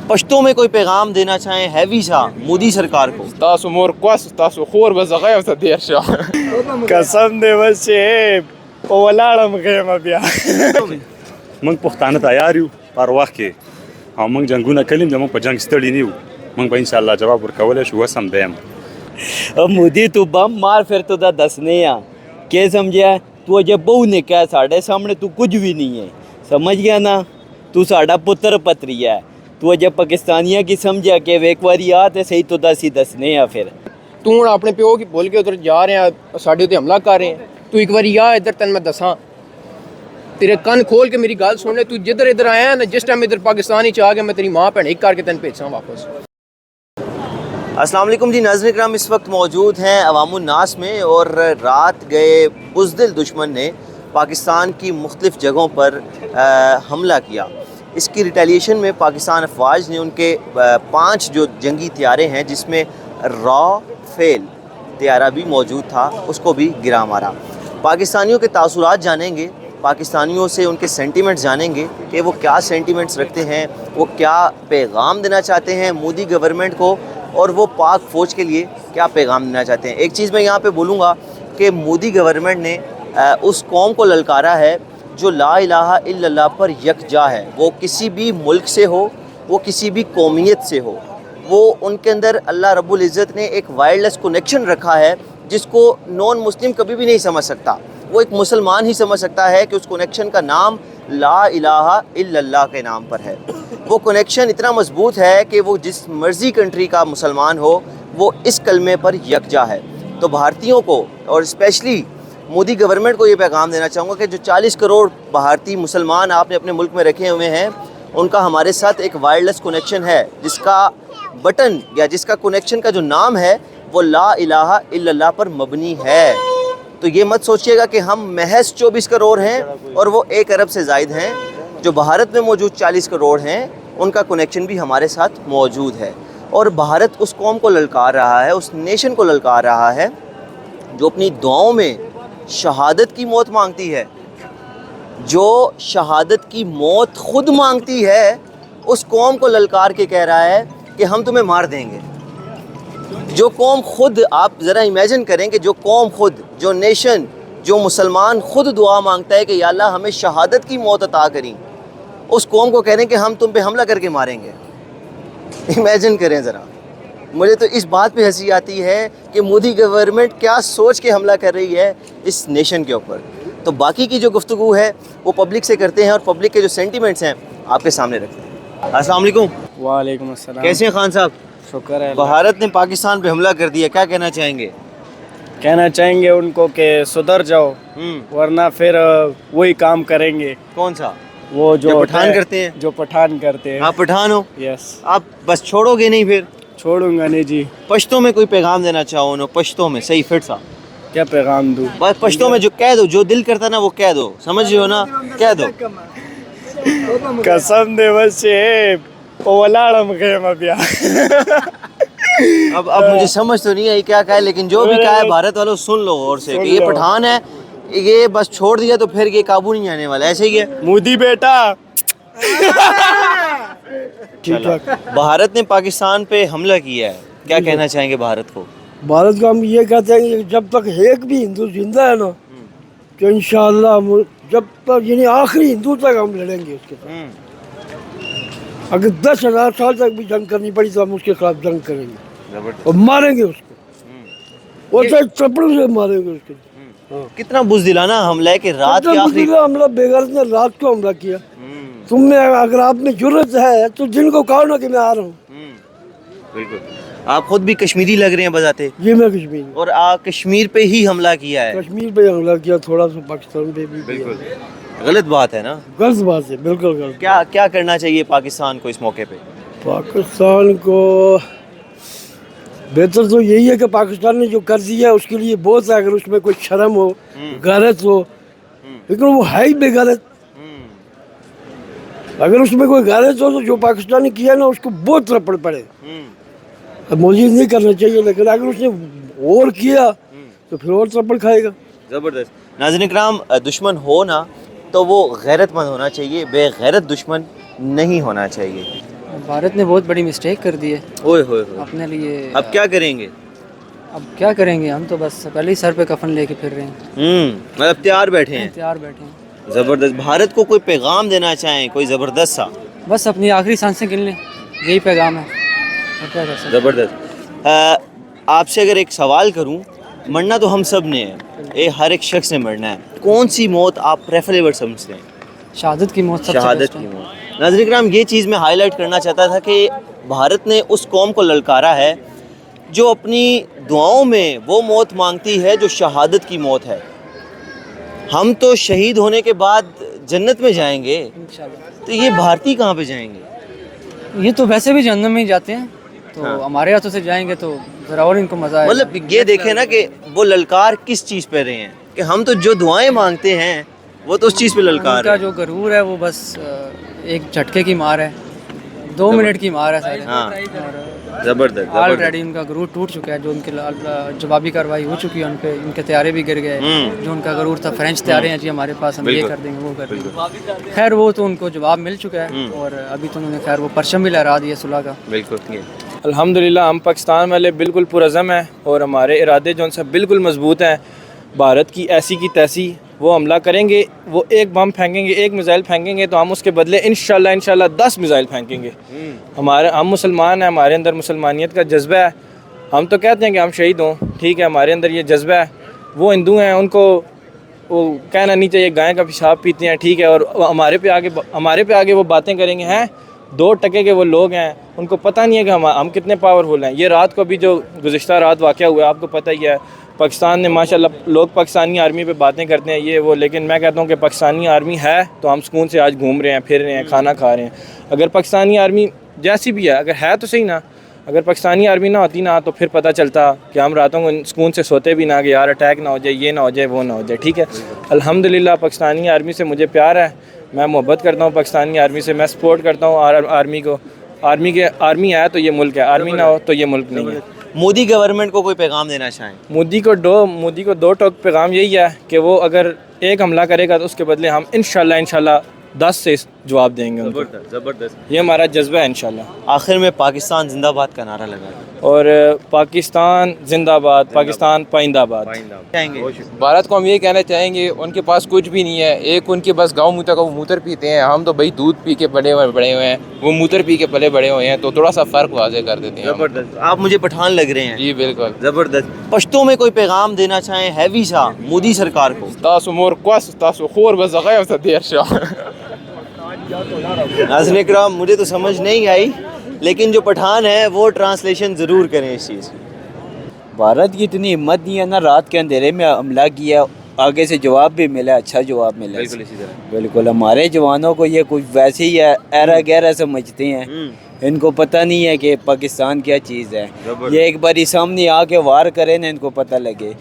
پشتوں میں کوئی پیغام دینا چاہیں ہیوی سا مودی سرکار کو؟ تاسو مور کوس تاسو خور بزغه او ته دیر شو قسم دی چې په ولاړم غیمه بیا موږ پښتانه تیار یو پر وخت کې او موږ جنگونه کلیم زموږ په جنگ ستړي نه یو موږ به ان شاء الله جواب ورکولای شو وسم دیم مودی تو بم مار پھر تو دا دسنے آ کہ سمجھیا تو اجے بہو نے کہا ساڈے سامنے تو کچھ بھی نہیں ہے سمجھ گیا نا تو ساڈا پتر پتری ہے تو اجے پاکستانیاں کی سمجھیا کہ ایک واری آ تے صحیح تو دسی دسنے آ پھر تو ہن اپنے پیو کی بول کے ادھر جا رہے ہیں ساڈے تے حملہ کر رہے ہیں تو ایک باری آ ادھر تن میں دساں تیرے کان کھول کے میری گل سن لے تو جدھر ادھر آیا نا جس ٹائم ادھر پاکستان ہی چاہ گیا میں تیری ماں بہن ایک کر کے تن بھیجاں واپس۔ السلام علیکم جی ناظرین کرام، اس وقت موجود ہیں عوام الناس میں اور رات گئے بزدل دشمن نے پاکستان کی مختلف جگہوں پر حملہ کیا۔ اس کی ریٹیلیشن میں پاکستان افواج نے ان کے 5 جو جنگی طیارے ہیں جس میں رافیل طیارہ بھی موجود تھا اس کو بھی گرا مارا۔ پاکستانیوں کے تاثرات جانیں گے، پاکستانیوں سے ان کے سینٹیمنٹس جانیں گے کہ وہ کیا سینٹیمنٹس رکھتے ہیں، وہ کیا پیغام دینا چاہتے ہیں مودی گورنمنٹ کو، اور وہ پاک فوج کے لیے کیا پیغام دینا چاہتے ہیں۔ ایک چیز میں یہاں پہ بولوں گا کہ مودی گورنمنٹ نے اس قوم کو للکارا ہے جو لا الہ الا اللہ پر یکجا ہے، وہ کسی بھی ملک سے ہو، وہ کسی بھی قومیت سے ہو، وہ ان کے اندر اللہ رب العزت نے ایک وائرلیس کنیکشن رکھا ہے جس کو نان مسلم کبھی بھی نہیں سمجھ سکتا۔ وہ ایک مسلمان ہی سمجھ سکتا ہے کہ اس کنیکشن کا نام لا الہ الا اللہ کے نام پر ہے۔ وہ کنیکشن اتنا مضبوط ہے کہ وہ جس مرضی کنٹری کا مسلمان ہو وہ اس کلمے پر یکجا ہے۔ تو بھارتیوں کو اور اسپیشلی مودی گورنمنٹ کو یہ پیغام دینا چاہوں گا کہ جو 40 کروڑ بھارتی مسلمان آپ نے اپنے ملک میں رکھے ہوئے ہیں ان کا ہمارے ساتھ ایک وائرلیس کنیکشن ہے جس کا بٹن یا جس کا کنیکشن کا جو نام ہے وہ لا الہ الا اللہ پر مبنی ہے۔ تو یہ مت سوچئے گا کہ ہم محض 24 کروڑ ہیں اور وہ 1 ارب سے زائد ہیں۔ جو بھارت میں موجود 40 کروڑ ہیں ان کا کنیکشن بھی ہمارے ساتھ موجود ہے، اور بھارت اس قوم کو للکار رہا ہے، اس نیشن کو للکار رہا ہے جو اپنی دعاؤں میں شہادت کی موت مانگتی ہے، جو شہادت کی موت خود مانگتی ہے، اس قوم کو للکار کے کہہ رہا ہے کہ ہم تمہیں مار دیں گے۔ جو قوم خود، آپ ذرا امیجن کریں کہ جو قوم خود، جو نیشن، جو مسلمان خود دعا مانگتا ہے کہ یا اللہ ہمیں شہادت کی موت عطا کریں، اس قوم کو کہہ رہے ہیں کہ ہم تم پہ حملہ کر کے ماریں گے۔ امیجن کریں ذرا۔ مجھے تو اس بات پہ ہنسی آتی ہے کہ مودی گورنمنٹ کیا سوچ کے حملہ کر رہی ہے اس نیشن کے اوپر۔ تو باقی کی جو گفتگو ہے وہ پبلک سے کرتے ہیں اور پبلک کے جو سینٹیمنٹس ہیں آپ کے سامنے رکھتے ہیں۔ السلام علیکم۔ وعلیکم السلام۔ کیسے ہیں خان صاحب؟ شکر ہے بھارت نے پاکستان پہ حملہ کر دیا، کیا کہنا چاہیں گے؟ کہنا چاہیں گے ان کو کہ سدھر جاؤ ورنہ پھر وہی کام کریں گے۔ کون سا؟ وہ جو پٹھان کرتے ہیں؟ جو پٹھان کرتے ہیں۔ آپ پٹھان ہو؟ یس۔ آپ بس چھوڑو گے نہیں پھر؟ چھوڑوں گا نہیں جی۔ پشتوں میں کوئی پیغام دینا چاہو انہوں، پشتوں میں صحیح فٹ سا کیا پیغام دوں؟ بس پشتوں میں جو کہہ دو، جو دل کرتا نا وہ کہہ دو، سمجھ رہے ہو نا؟ کہہ دو۔ قسم دے چې په ولاړم غیمه بیا اب مجھے سمجھ تو نہیں آئی کیا کہا ہے، لیکن جو بھی کہا ہے بھارت والوں سن لو غور سے کہ یہ پٹھان ہے، یہ بس چھوڑ دیا تو پھر یہ قابو نہیں آنے والا، ایسے ہی ہے۔ مودی بیٹا بھارت نے پاکستان پہ حملہ کیا ہے، کیا کہنا چاہیں گے بھارت کو؟ بھارت کو ہم یہ کہتے ہیں کہ جب تک ایک بھی ہندو زندہ ہے نا تو انشاءاللہ جب تک یعنی آخری ہندو تک ہم لڑیں گے اس کے ساتھ۔ اگر 10,000 سال تک بھی جنگ کرنی پڑی تو ہم اس کے خلاف جنگ کریں گے اور ماریں گے اس کو، اور چپڑوں سے ماریں گے اس کو۔ کتنا بزدلانہ حملہ ہے کہ رات کے آخری حملہ بے غرض نے رات کو حملہ کیا۔ تم میں اگر آپ میں جرت ہے تو جن کو کہو نا کہ میں آ رہا ہوں۔ بالکل، آپ خود بھی کشمیری لگ رہے ہیں بذاتے، جی میں کشمیر، اور کشمیر پہ ہی حملہ کیا ہے۔ کشمیر پہ حملہ کیا، تھوڑا سا پاکستان پہ بھی کیا۔ غلط بات ہے نا؟ غلط بات ہے، بالکل غلط۔ کیا کرنا چاہیے پاکستان کو اس موقع پہ؟ پاکستان کو بہتر تو یہی ہے کہ پاکستان نے جو کر دیا ہے اس کے لیے بہت ہے، اگر اس میں کوئی شرم ہو، غیرت ہو، لیکن وہ ہے ہی بے غیرت۔ اگر اس میں کوئی غیرت ہو تو جو پاکستان نے کیا نا اس کو بہت تھپڑ پڑے۔ اب مودی نہیں کرنا چاہیے، لیکن اگر اس نے اور کیا تو پھر اور تھپڑ کھائے گا۔ زبردست۔ ناظرین کرام، دشمن ہو نا تو وہ غیرت مند ہونا چاہیے، بے غیرت دشمن نہیں ہونا چاہیے۔ भारत ने बहुत बड़ी मिस्टेक कर दी है ओए होए होए। अपने लिए। अब क्या करेंगे? अब क्या करेंगे, हम तो बस पहले ही सर पे कफन लेके फिर रहे हैं, मतलब तैयार बैठे हैं। तैयार बैठे हैं। ज़बरदस्त। भारत को कोई पैगाम देना चाहें, कोई ज़बरदस्त सा? बस अपनी आखिरी सांसें गिन लें, यही पैगाम है, और क्या कर सकते हैं। ज़बरदस्त। आपसे अगर एक सवाल करूं, मरना तो हम सब ने है, हर एक शख्स ने मरना है, कौन सी मौत आप प्रेफरेबल समझते हैं? शहादत की मौत सबसे शहादत बेस्ट की है। मौत। नाज़रीन इकराम, ये चीज़ मैं हाईलाइट करना चाहता था कि भारत ने उस कौम को ललकारा है जो अपनी दुआओं में वो मौत मांगती है जो शहादत की मौत है। हम तो शहीद होने के बाद जन्नत में जाएंगे, इंशाल्लाह। तो ये भारतीय कहाँ पे जाएंगे? ये तो वैसे भी जहन्नम में ही जाते हैं, तो हाँ। हमारे हाथों से जाएंगे तो ज़रा और इनको मज़ा आएगा। मतलब ये देखें ना कि वो ललकार किस चीज़ पे रहे हैं, कि हम तो जो दुआएं मांगते हैं वो तो उस चीज़ पे ललकार उनका है। जो गरूर है वो बस एक झटके की मार है, 2 मिनट की मार है सारे। हाँ। और ज़बरदस्त। ऑलरेडी उनका गरूर टूट चुका है, जो उनके जवाबी कार्रवाई हो चुकी है, उनके इनके तैयारे भी गिर गए। जो उनका गरूर था, फ्रेंच तैयारे हैं जी हमारे पास, हम ये बिल्कुल। कर देंगे वो कर देंगे। खैर वो तो उनको जवाब मिल चुका है, और अभी तो उन्होंने खैर वो परचम भी लहरा दिया सुलह का। बिल्कुल। अल्हम्दुलिल्लाह हम पाकिस्तान वाले बिल्कुल पुरज़म हैं और हमारे इरादे जो उनसे बिल्कुल मजबूत हैं। भारत की ऐसी की तैसी वो हमला करेंगे, वो एक बम फेंकेंगे, एक मिसाइल फेंकेंगे तो हम उसके बदले इंशाल्लाह 10 मिसाइल फेंकेंगे। हम मुसलमान हैं, हमारे अंदर मुसलमानियत का जज्बा है। हम तो कहते हैं कि हम शहीद हों, ठीक है, हमारे अंदर ये जज्बा है। वो हिंदू हैं, उनको वो कहना नहीं चाहिए गाय का पेशाब पीते हैं, ठीक है, और हमारे पे आगे वो बातें करेंगे। हैं 2 टके के वो लोग हैं, उनको पता नहीं है कि हम कितने पावरफुल हैं। ये रात को भी जो गुज़िश्ता रात वाक़या हुआ आपको पता ही है, पाकिस्तान ने माशाल्लाह, लोग पाकिस्तानी आर्मी पे बातें करते हैं ये वो, लेकिन मैं कहता हूँ कि पाकिस्तानी आर्मी है तो हम सुकून से आज घूम रहे हैं, फिर रहे हैं, खाना खा रहे हैं। अगर पाकिस्तानी आर्मी जैसी भी है, अगर है तो सही ना, अगर पाकिस्तानी आर्मी ना होती ना तो फिर पता चलता कि हम रातों को सुकून से सोते भी ना कि यार अटैक ना हो जाए, ये ना हो जाए, वो ना हो जाए, ठीक है। अल्हम्दुलिल्लाह पाकिस्तानी आर्मी से मुझे प्यार है, मैं मोहब्बत करता हूँ पाकिस्तानी आर्मी से, मैं सपोर्ट करता हूँ आर्मी को। आर्मी है तो ये मुल्क है, आर्मी ना हो तो ये मुल्क नहीं है। मोदी गवर्नमेंट को कोई पैगाम देना चाहें? मोदी को 2 टोक पैगाम यही है कि वो अगर एक हमला करेगा तो उसके बदले हम इंशाल्लाह 10 से जवाब देंगे उनको। ज़बरदस्त। ये हमारा जज्बा है इंशाल्लाह। आखिर में पाकिस्तान जिंदाबाद का नारा लगा और पाकिस्तान जिंदाबाद, पाकिस्तान पाइंदाबाद। चाहेंगे। भारत को हम ये कहना चाहेंगे, उनके पास कुछ भी नहीं है, एक उनके बस गाँव मूत्र का वो मूत्र पीते हैं। हम तो भाई दूध पी के बड़े हुए हैं, वो मूत्र पी के पले बड़े हुए हैं, तो थोड़ा सा फ़र्क वाज़े कर देते हैं हम। ज़बरदस्त। आप मुझे पठान लग रहे हैं। जी बिल्कुल। ज़बरदस्त। पश्तो में कोई पैगाम देना चाहें हैवी सा मोदी सरकार को? तासु मोर क्वास तासु खोर बस गया था देर शाह। नाज़रीन इकराम, मुझे तो समझ नहीं आई, लेकिन जो पठान है वो ट्रांसलेशन ज़रूर करें इस चीज़ की। भारत की इतनी हिम्मत नहीं है ना, रात के अंधेरे में हमला किया, आगे से जवाब भी मिला, अच्छा जवाब मिला। बिल्कुल इसी तरह। बिल्कुल हमारे जवानों को ये कुछ वैसे ही है, ऐरा गहरा समझते हैं, इनको पता नहीं है कि पाकिस्तान क्या चीज़ है। ये एक बार सामने आके वार करें ना, इनको पता लगे।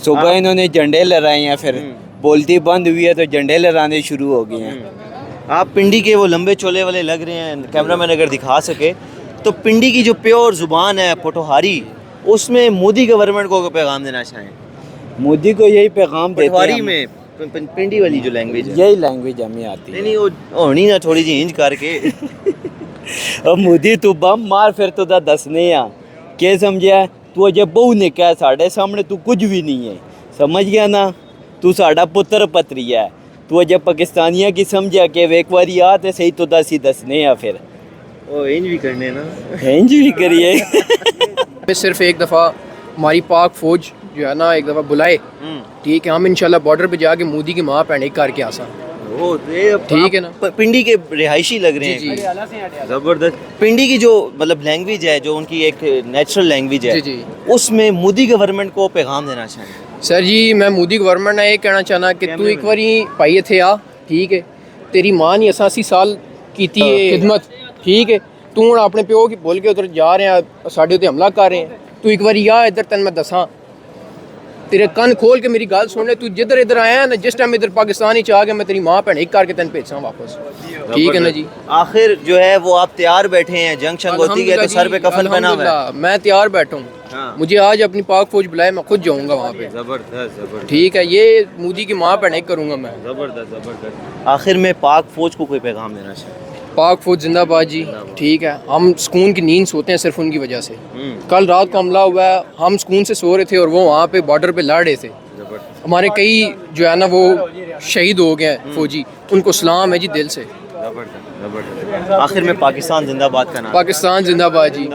सुबह इन्होंने झंडे लहराए हैं, फिर बोलती बंद हुई है तो झंडे लहराने शुरू हो गए हैं। आप पिंडी के वो लंबे चोले वाले लग रहे हैं, कैमरामैन अगर दिखा सके तो पिंडी की जो प्योर ज़ुबान है पोठोहारी, उसमें मोदी गवर्नमेंट को पैगाम देना चाहें? मोदी को यही पैगाम देते पोठोहारी हैं, में पिंडी वाली जो लैंग्वेज है, यही लैंग्वेज हमें आती है। नहीं वो होनी ना थोड़ी जी इंज करके। अब मोदी तू बम मार फिर तो दसने आ के समझिया, तू अजे बहु ने कहा साढ़े सामने तू कुछ भी नहीं है, समझ गया ना, तू साड़ा पुत्र पत्री है, तू अजे पाकिस्तानिया की समझिया कि एक बार आ तो सही तो दसने आ, फिर ओ इंज भी करने ना। इंज भी करिए। सिर्फ एक दफ़ा हमारी पाक फौज जो है ना एक दफ़ा बुलाए, ठीक है, हम इंशाल्लाह बॉर्डर पे जाके मोदी की माँ पैने करके आसा। वो ये ठीक है ना। पिंडी के रिहायशी लग रहे हैं। जी, ज़बरदस्त। पिंडी की जो मतलब लैंग्वेज है, जो उनकी एक नेचुरल लैंग्वेज है, जी। उसमें मोदी गवर्नमेंट को पैगाम देना चाहें? सर जी, मैं मोदी गवर्नमेंट ने ये कहना चाहना कि तू एक बारी भाई इत्थे आ, ठीक है, तेरी माँ ने 80 साल की खिदमत, ठीक है, तू हुण अपने प्यो की बोल के उधर जा रहे हैं, साढ़े उत्ते हमला कर रहे हैं, तू एक बारी आ इधर, तेन मैं दसां, तेरे कन खोल के मेरी गल सुन ले, तू जिधर इधर आया ना, जिस टाइम इधर पाकिस्तान ही आ गया, मैं तेरी माँ भैन करके तेन भेजा वापस, ठीक है ना जी। आखिर जो है वो आप तैयार बैठे हैं, जंग शंग होती है तो सर पे कफन पहना हुआ है। अल्हम्दुलिल्लाह, मैं तैयार बैठा हूँ। हाँ। मुझे आज अपनी पाक फौज बुलाए, मैं खुद जाऊँगा वहाँ पे। जबरदस्त। ठीक है, ये मोदी की माँ भैन करूँगा मैं। जबरदस्त। आखिर में पाक फौज को कोई पैगाम देना चाहिए? پاک فوج زندہ باد جی. ٹھیک ہے, ہم سکون کی نیند سوتے ہیں صرف ان کی وجہ سے. کل رات کو حملہ ہوا ہے, ہم سکون سے سو رہے تھے اور وہ وہاں پہ بارڈر پہ لڑ رہے تھے. ہمارے کئی جو ہے نا وہ شہید ہو گئے ہیں فوجی, ان کو سلام ہے جی دل سے. آخر میں پاکستان زندہ باد کا نام. پاکستان زندہ باد جی.